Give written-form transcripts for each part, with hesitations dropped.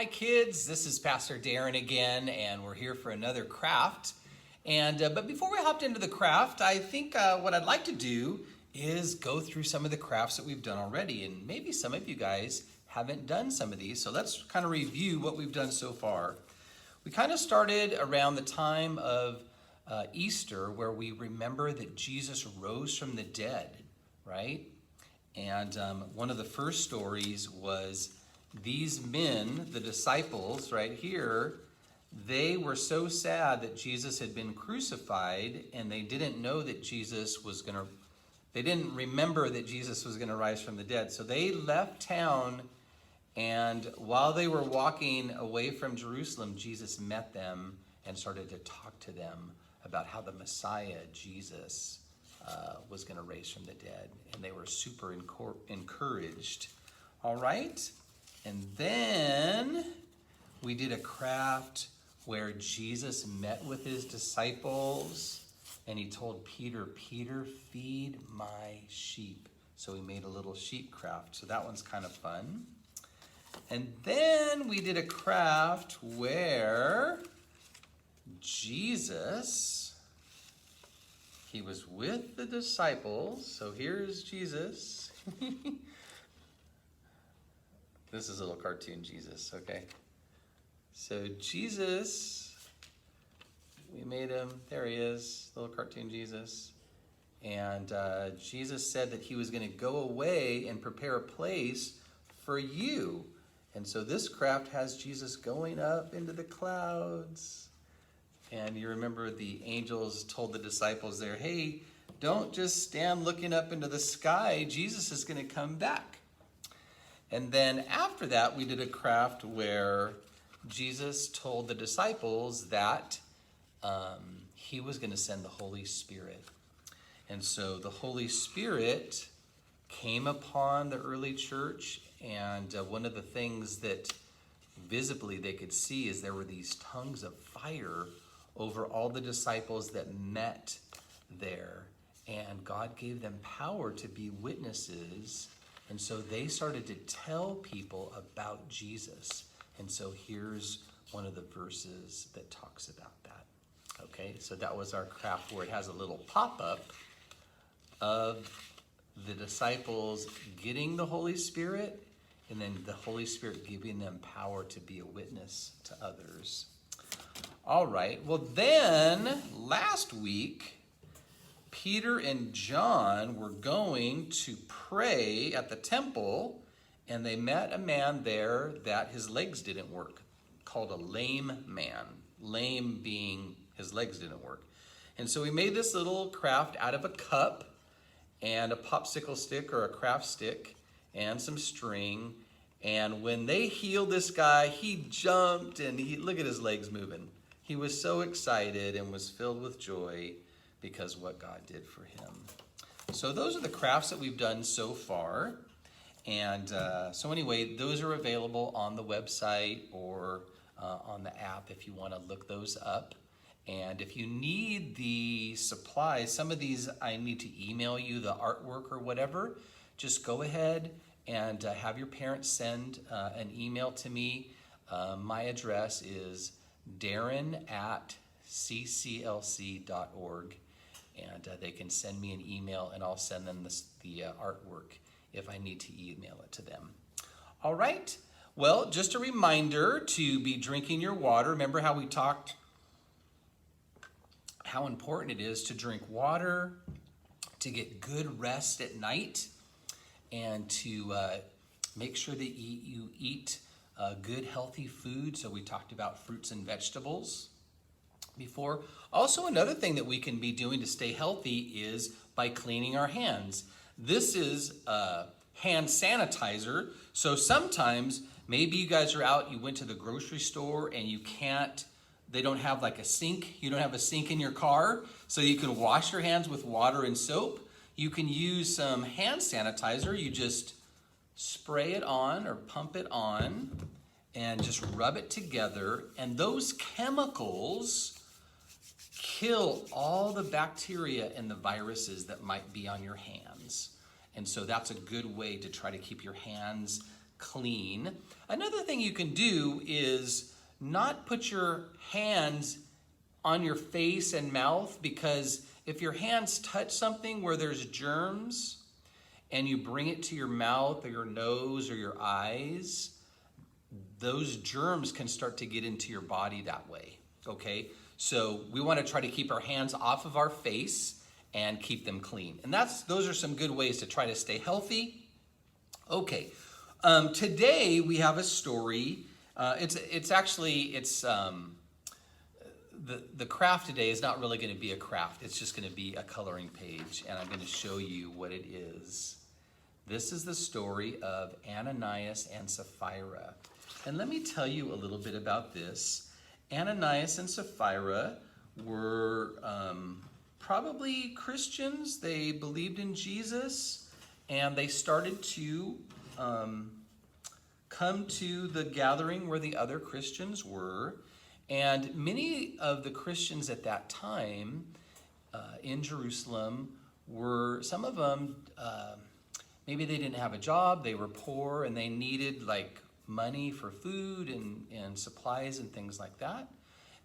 Hi kids, this is Pastor Darin again, and we're here for another craft. But before we hopped into the craft, I think what I'd like to do is go through some of the crafts that we've done already, and maybe some of you guys haven't done some of these, so let's kind of review what we've done so far. We kind of started around the time of Easter, where we remember that Jesus rose from the dead, right? And one of the first stories was these men, the disciples right here, they were so sad that Jesus had been crucified, and they didn't know that they didn't remember that Jesus was going to rise from the dead. So they left town, and while they were walking away from Jerusalem, Jesus met them and started to talk to them about how the Messiah, Jesus, was going to raise from the dead. And they were super encouraged. All right? And then we did a craft where Jesus met with his disciples, and he told Peter, "Peter, feed my sheep." So we made a little sheep craft. So that one's kind of fun. And then we did a craft where Jesus, he was with the disciples. So here's Jesus. This is a little cartoon Jesus, okay? So Jesus, we made him, there he is, little cartoon Jesus. And Jesus said that he was going to go away and prepare a place for you. And so this craft has Jesus going up into the clouds. And you remember the angels told the disciples there, hey, don't just stand looking up into the sky. Jesus is going to come back. And then after that, we did a craft where Jesus told the disciples that he was going to send the Holy Spirit. And so the Holy Spirit came upon the early church, and one of the things that visibly they could see is there were these tongues of fire over all the disciples that met there. And God gave them power to be witnesses. And so they started to tell people about Jesus. And so here's one of the verses that talks about that. Okay, so that was our craft where it has a little pop-up of the disciples getting the Holy Spirit, and then the Holy Spirit giving them power to be a witness to others. All right, well then, last week, Peter and John were going to pray at the temple, and they met a man there that his legs didn't work, called a lame man. Lame being his legs didn't work. And so we made this little craft out of a cup and a popsicle stick or a craft stick and some string. And when they healed this guy, he jumped and look at his legs moving. He was so excited and was filled with joy because what God did for him. So those are the crafts that we've done so far. And so anyway, those are available on the website or on the app if you want to look those up. And if you need the supplies, some of these I need to email you the artwork or whatever, just go ahead and have your parents send an email to me. My address is darin@cclc.org. And they can send me an email, and I'll send them the artwork if I need to email it to them. All right. Well, just a reminder to be drinking your water. Remember how we talked how important it is to drink water, to get good rest at night, and to make sure that you eat good, healthy food. So we talked about fruits and vegetables before. Also, another thing that we can be doing to stay healthy is by cleaning our hands. This is hand sanitizer. So sometimes maybe you guys are out, you went to the grocery store and they don't have like a sink. You don't have a sink in your car, so you can wash your hands with water and soap. You can use some hand sanitizer. You just spray it on or pump it on and just rub it together. And those chemicals kill all the bacteria and the viruses that might be on your hands. And so that's a good way to try to keep your hands clean. Another thing you can do is not put your hands on your face and mouth, because if your hands touch something where there's germs and you bring it to your mouth or your nose or your eyes, those germs can start to get into your body that way, okay? So we want to try to keep our hands off of our face and keep them clean. And those are some good ways to try to stay healthy. Okay, today we have a story. The craft today is not really going to be a craft. It's just going to be a coloring page, and I'm going to show you what it is. This is the story of Ananias and Sapphira. And let me tell you a little bit about this. Ananias and Sapphira were probably Christians. They believed in Jesus, and they started to come to the gathering where the other Christians were. And many of the Christians at that time in Jerusalem some of them, maybe they didn't have a job, they were poor, and they needed like money for food and supplies and things like that.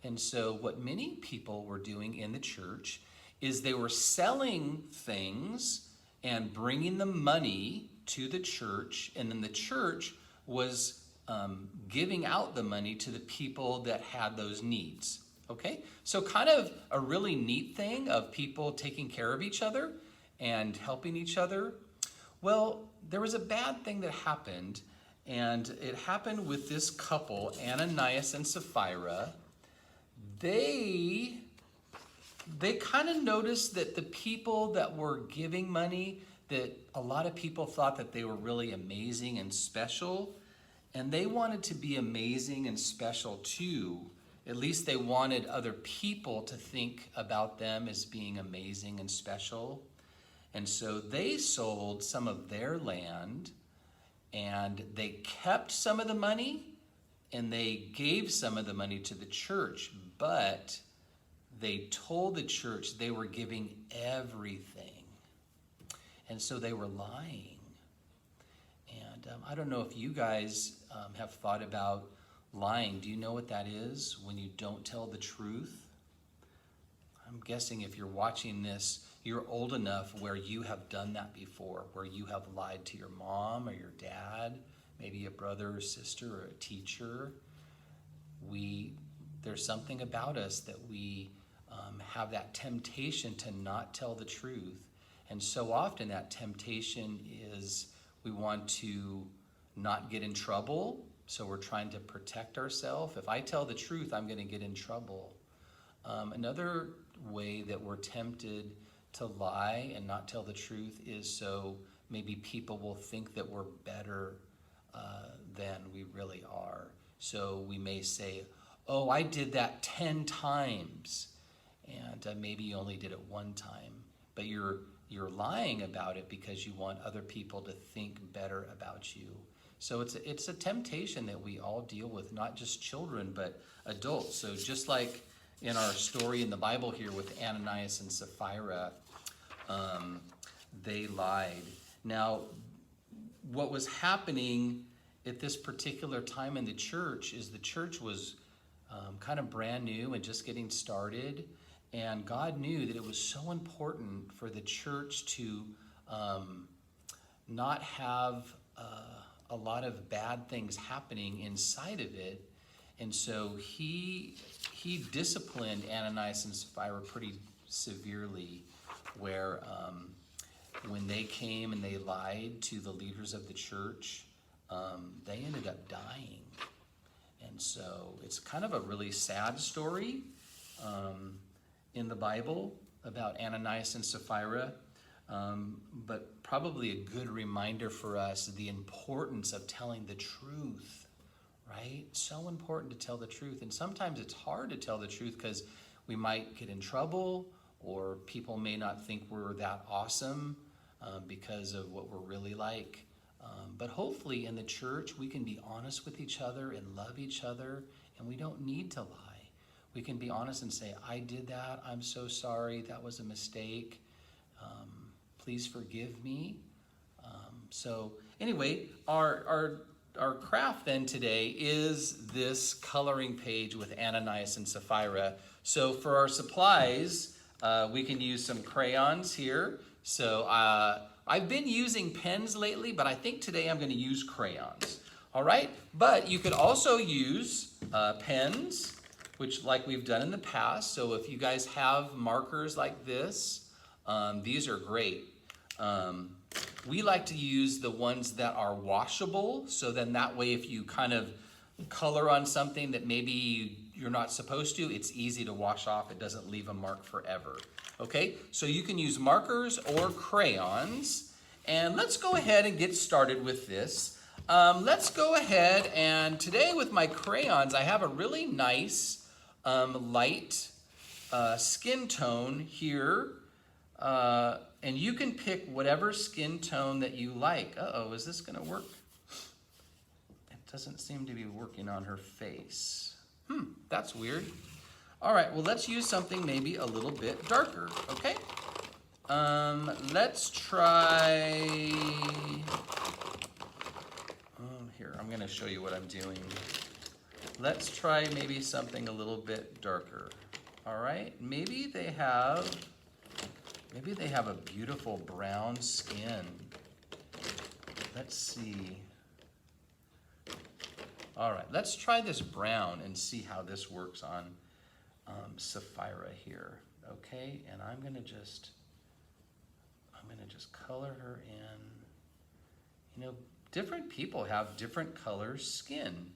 And so what many people were doing in the church is they were selling things and bringing the money to the church, and then the church was giving out the money to the people that had those needs. Okay, so kind of a really neat thing of people taking care of each other and helping each other. Well, there was a bad thing that happened, and it happened with this couple, Ananias and Sapphira. They kind of noticed that the people that were giving money, that a lot of people thought that they were really amazing and special, and they wanted to be amazing and special too. At least they wanted other people to think about them as being amazing and special. And so they sold some of their land, and they kept some of the money, and they gave some of the money to the church, but they told the church they were giving everything. And so they were lying. And I don't know if you guys have thought about lying. Do you know what that is when you don't tell the truth? I'm guessing if you're watching this, you're old enough where you have done that before, where you have lied to your mom or your dad, maybe a brother or sister or a teacher. There's something about us that we have that temptation to not tell the truth. And so often that temptation is we want to not get in trouble, so we're trying to protect ourselves. If I tell the truth, I'm going to get in trouble. Another way that we're tempted to lie and not tell the truth is so maybe people will think that we're better than we really are. So we may say, oh, I did that 10 times, and maybe you only did it one time, but you're lying about it because you want other people to think better about you. So it's a temptation that we all deal with, not just children, but adults. So just like in our story in the Bible here with Ananias and Sapphira, they lied. Now, what was happening at this particular time in the church is the church was kind of brand new and just getting started. And God knew that it was so important for the church to not have a lot of bad things happening inside of it. And so he disciplined Ananias and Sapphira pretty severely, where when they came and they lied to the leaders of the church, they ended up dying. And so it's kind of a really sad story in the Bible about Ananias and Sapphira, but probably a good reminder for us the importance of telling the truth, right? So important to tell the truth. And sometimes it's hard to tell the truth because we might get in trouble, or people may not think we're that awesome because of what we're really like. But hopefully in the church, we can be honest with each other and love each other, and we don't need to lie. We can be honest and say, I did that, I'm so sorry, that was a mistake. Please forgive me. So anyway, our our craft then today is this coloring page with Ananias and Sapphira. So for our supplies, we can use some crayons here. So I've been using pens lately, but I think today I'm going to use crayons. All right, but you could also use pens, which like we've done in the past. So if you guys have markers like this, these are great. We like to use the ones that are washable. So then that way, if you kind of color on something that maybe you're not supposed to, it's easy to wash off. It doesn't leave a mark forever. Okay, so you can use markers or crayons. And let's go ahead and get started with this. Let's go ahead and today with my crayons, I have a really nice light skin tone here. And you can pick whatever skin tone that you like. Uh-oh, is this gonna work? It doesn't seem to be working on her face. That's weird. All right, well, let's use something maybe a little bit darker, okay? Let's try, here, I'm gonna show you what I'm doing. Let's try maybe something a little bit darker, all right? Maybe they have a beautiful brown skin. Let's see. All right, let's try this brown and see how this works on Sapphira here, okay? And I'm gonna just color her in. You know, different people have different color skin,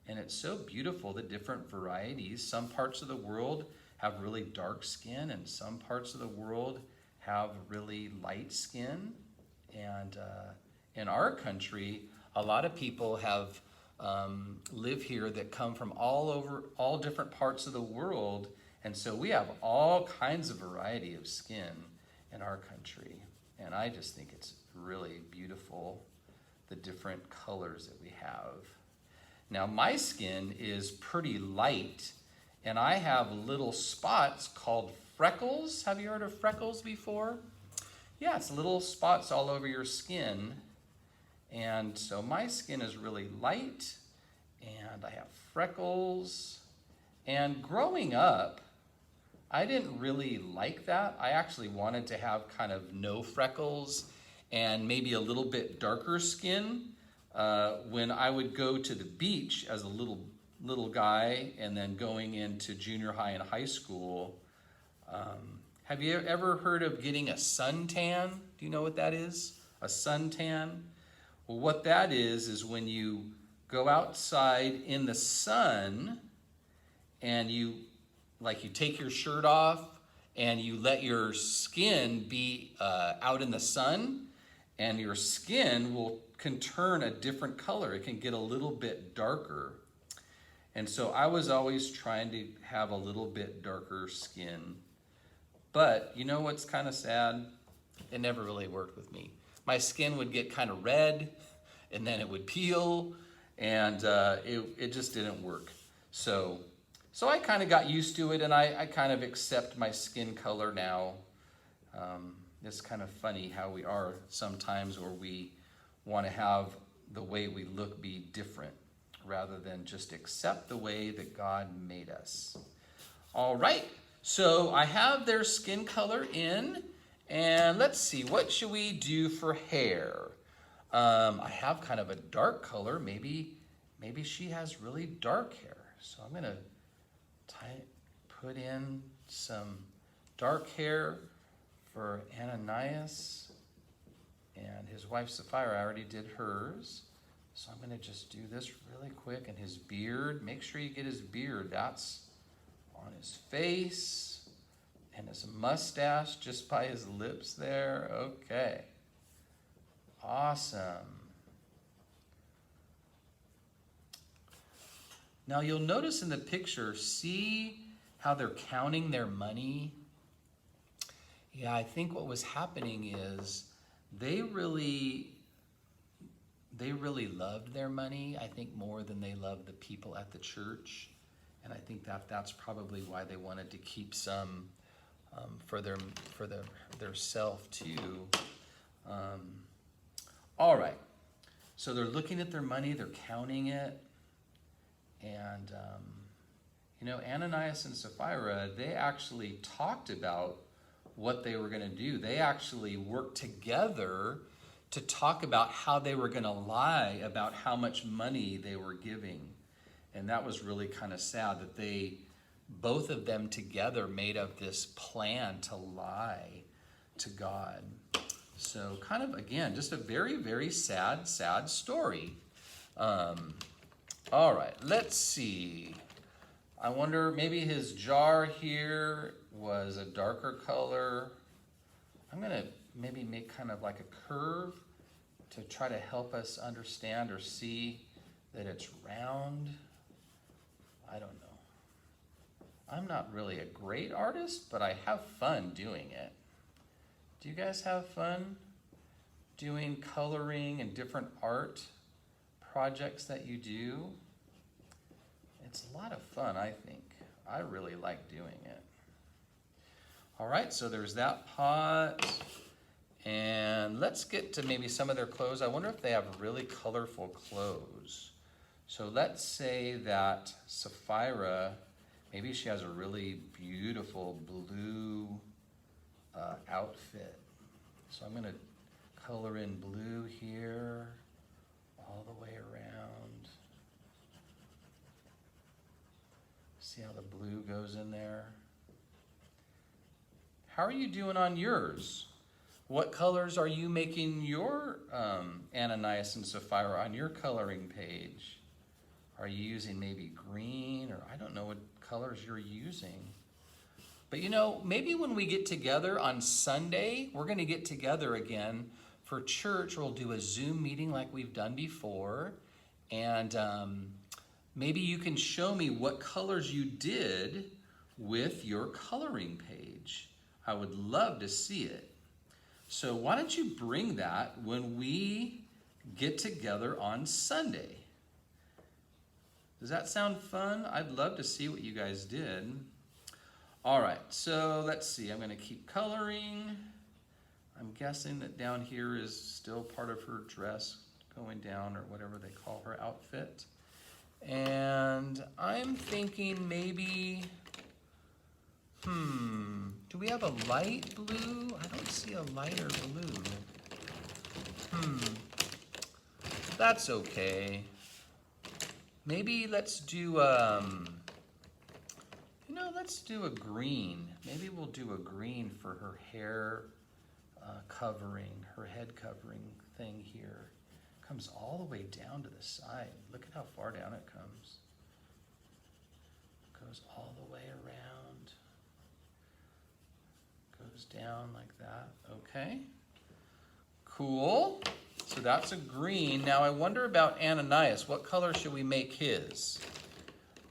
and it's so beautiful, the different varieties. Some parts of the world have really dark skin, and some parts of the world have really light skin. And in our country, a lot of people have live here that come from all different parts of the world, and so we have all kinds of variety of skin in our country. And I just think it's really beautiful, the different colors that we have. Now my skin is pretty light, and I have little spots called freckles. Have you heard of freckles before? Yeah, it's little spots all over your skin. And so my skin is really light, and I have freckles. And growing up, I didn't really like that. I actually wanted to have kind of no freckles and maybe a little bit darker skin. When I would go to the beach as a little guy and then going into junior high and high school, have you ever heard of getting a suntan? Do you know what that is? A suntan? Well, what that is when you go outside in the sun and you take your shirt off and you let your skin be out in the sun, and your skin can turn a different color. It can get a little bit darker. And so I was always trying to have a little bit darker skin. But you know what's kind of sad? It never really worked with me. My skin would get kind of red, and then it would peel, and it just didn't work. So I kind of got used to it, and I kind of accept my skin color now. It's kind of funny how we are sometimes, where we want to have the way we look be different, rather than just accept the way that God made us. All right, so I have their skin color in, and let's see, what should we do for hair? I have kind of a dark color. Maybe she has really dark hair. So I'm gonna put in some dark hair for Ananias, and his wife Sapphira. I already did hers. So I'm gonna just do this really quick. And his beard, make sure you get his beard. That's on his face, and his mustache just by his lips there. Okay. Awesome. Now you'll notice in the picture, see how they're counting their money? Yeah, I think what was happening is they really loved their money, I think, more than they loved the people at the church. And I think that's probably why they wanted to keep some for their self too. All right, So they're looking at their money, they're counting it. And, Ananias and Sapphira, they actually talked about what they were going to do. They actually worked together to talk about how they were going to lie about how much money they were giving. And that was really kind of sad that both of them together made up this plan to lie to God. So kind of, again, just a very, very sad story. All right, let's see. I wonder, maybe his jar here was a darker color. I'm going to maybe make kind of like a curve to try to help us understand or see that it's round. I don't know. I'm not really a great artist, but I have fun doing it. Do you guys have fun doing coloring and different art projects that you do? It's a lot of fun, I think. I really like doing it. All right, so there's that pot. And let's get to maybe some of their clothes. I wonder if they have really colorful clothes. So let's say that Sapphira, maybe she has a really beautiful blue outfit. So I'm going to color in blue here all the way around. See how the blue goes in there? How are you doing on yours? What colors are you making your Ananias and Sapphira on your coloring page? Are you using maybe green, or I don't know what colors you're using. But maybe when we get together on Sunday, we're going to get together again for church. We'll do a Zoom meeting like we've done before. And maybe you can show me what colors you did with your coloring page. I would love to see it. So why don't you bring that when we get together on Sunday? Does that sound fun? I'd love to see what you guys did. All right, so let's see. I'm going to keep coloring. I'm guessing that down here is still part of her dress going down, or whatever they call her outfit. And I'm thinking maybe, do we have a light blue? I don't see a lighter blue. That's okay. Maybe let's do, let's do a green. Maybe we'll do a green for her hair covering, her head covering thing here. Comes all the way down to the side. Look at how far down it comes. Goes all the way around. Goes down like that. Okay. Cool. So that's a green. Now I wonder about Ananias. What color should we make his?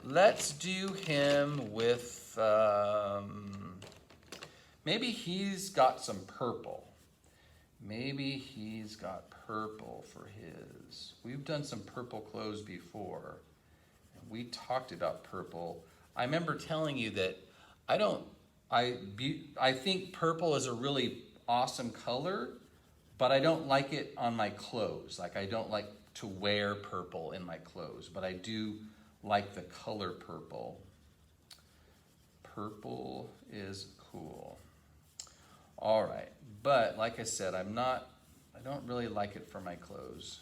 Let's do him with, maybe he's got some purple. Maybe he's got purple for his. We've done some purple clothes before. We talked about purple. I remember telling you that I think purple is a really awesome color, but I don't like it on my clothes. Like, I don't like to wear purple in my clothes, but I do like the color purple. Purple is cool. All right, but like I said, I don't really like it for my clothes.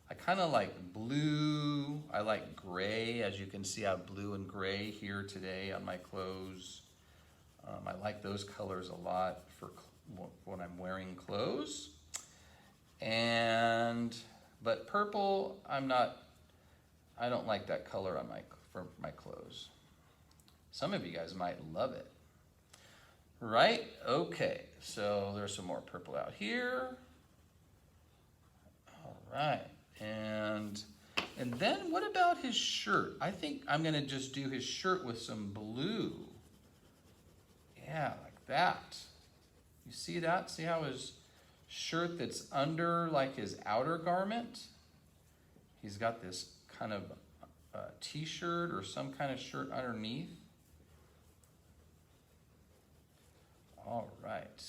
I kind of like blue. I like gray. As you can see, I have blue and gray here today on my clothes. I like those colors a lot for when I'm wearing clothes. But purple, I don't like that color for my clothes. Some of you guys might love it. Right? Okay, so there's some more purple out here. All right, and then what about his shirt? I think I'm gonna just do his shirt with some blue. Yeah, like that. You see that? See how his shirt that's under like his outer garment? He's got this kind of t-shirt or some kind of shirt underneath. All right.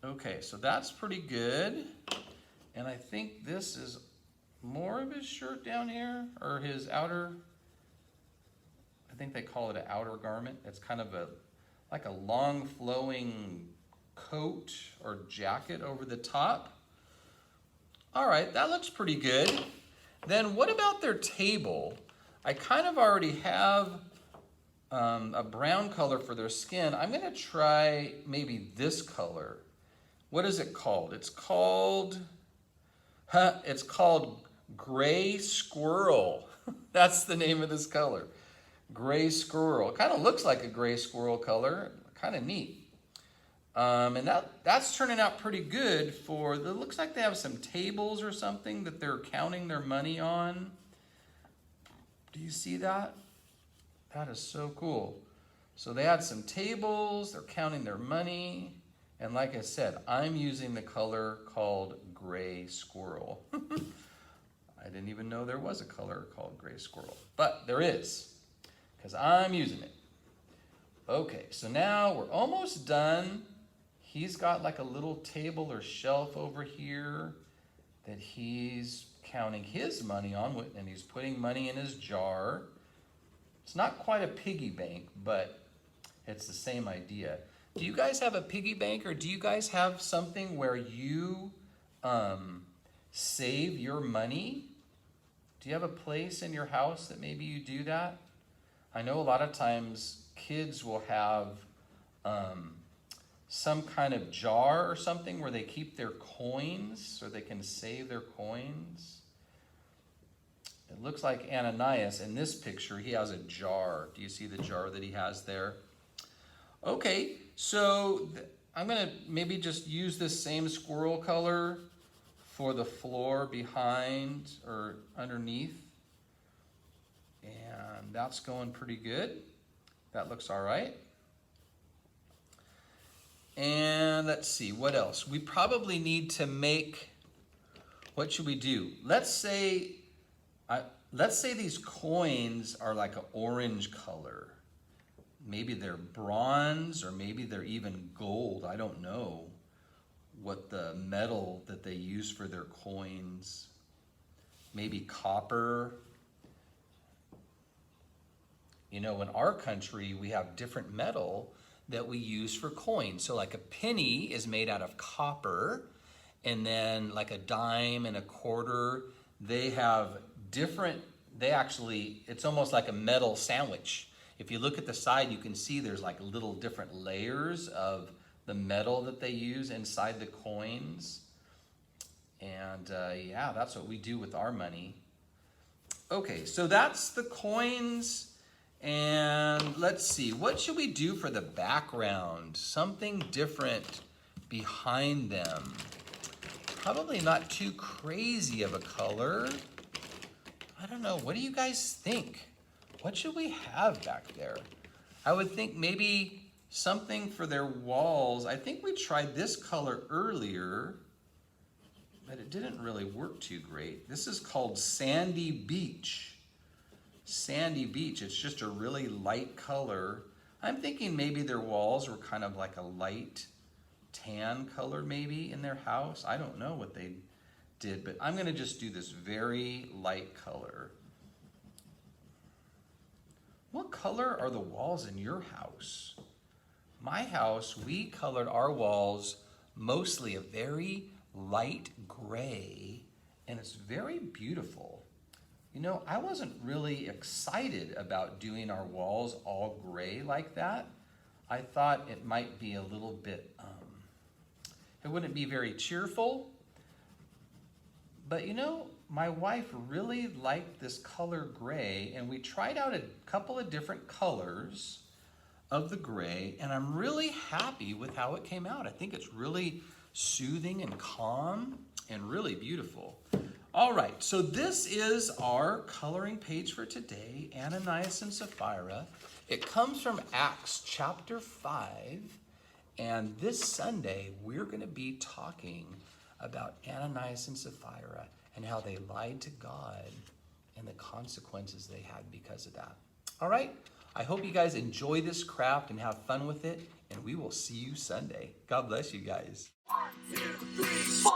Okay, so that's pretty good. And I think this is more of his shirt down here, or his outer, I think they call it an outer garment. It's kind of like a long flowing coat or jacket over the top. All right, that looks pretty good. Then what about their table? I kind of already have a brown color for their skin. I'm gonna try maybe this color. What is it called? It's called gray squirrel. That's the name of this color. Gray squirrel. Kind of looks like a gray squirrel color. Kind of neat. And that's turning out pretty good for, it looks like they have some tables or something that they're counting their money on. Do you see that? That is so cool. So they had some tables, they're counting their money. And like I said, I'm using the color called gray squirrel. I didn't even know there was a color called gray squirrel, but there is, because I'm using it. Okay, so now we're almost done. He's got like a little table or shelf over here that he's counting his money on, and he's putting money in his jar. It's not quite a piggy bank, but it's the same idea. Do you guys have a piggy bank, or do you guys have something where you save your money? Do you have a place in your house that maybe you do that? I know a lot of times kids will have some kind of jar or something where they keep their coins, so they can save their coins. It looks like Ananias in this picture, he has a jar. Do you see the jar that he has there? Okay, so I'm gonna maybe just use this same squirrel color for the floor behind or underneath. And that's going pretty good. That looks all right. And let's see, what else? We probably need to make, what should we do? Let's say these coins are like an orange color. Maybe they're bronze, or maybe they're even gold. I don't know what the metal that they use for their coins. Maybe copper. You know, in our country, we have different metal that we use for coins. So like a penny is made out of copper, and then like a dime and a quarter, they have different, it's almost like a metal sandwich. If you look at the side, you can see there's like little different layers of the metal that they use inside the coins. And yeah, that's what we do with our money. Okay, so that's the coins. And let's see, what should we do for the background? Something different behind them. Probably not too crazy of a color. I don't know, what do you guys think? What should we have back there? I would think maybe something for their walls. I think we tried this color earlier, but it didn't really work too great. This is called Sandy Beach. Sandy Beach, it's just a really light color. I'm thinking maybe their walls were kind of like a light tan color maybe in their house. I don't know what they did, but I'm gonna just do this very light color. What color are the walls in your house? My house, we colored our walls mostly a very light gray, and it's very beautiful. You know, I wasn't really excited about doing our walls all gray like that. I thought it might be a little bit, it wouldn't be very cheerful. But you know, my wife really liked this color gray, and we tried out a couple of different colors of the gray, and I'm really happy with how it came out. I think it's really soothing and calm and really beautiful. All right, so this is our coloring page for today, Ananias and Sapphira. It comes from Acts chapter 5, and this Sunday we're going to be talking about Ananias and Sapphira and how they lied to God and the consequences they had because of that. All right, I hope you guys enjoy this craft and have fun with it, and we will see you Sunday. God bless you guys. 1, 2, 3, 4.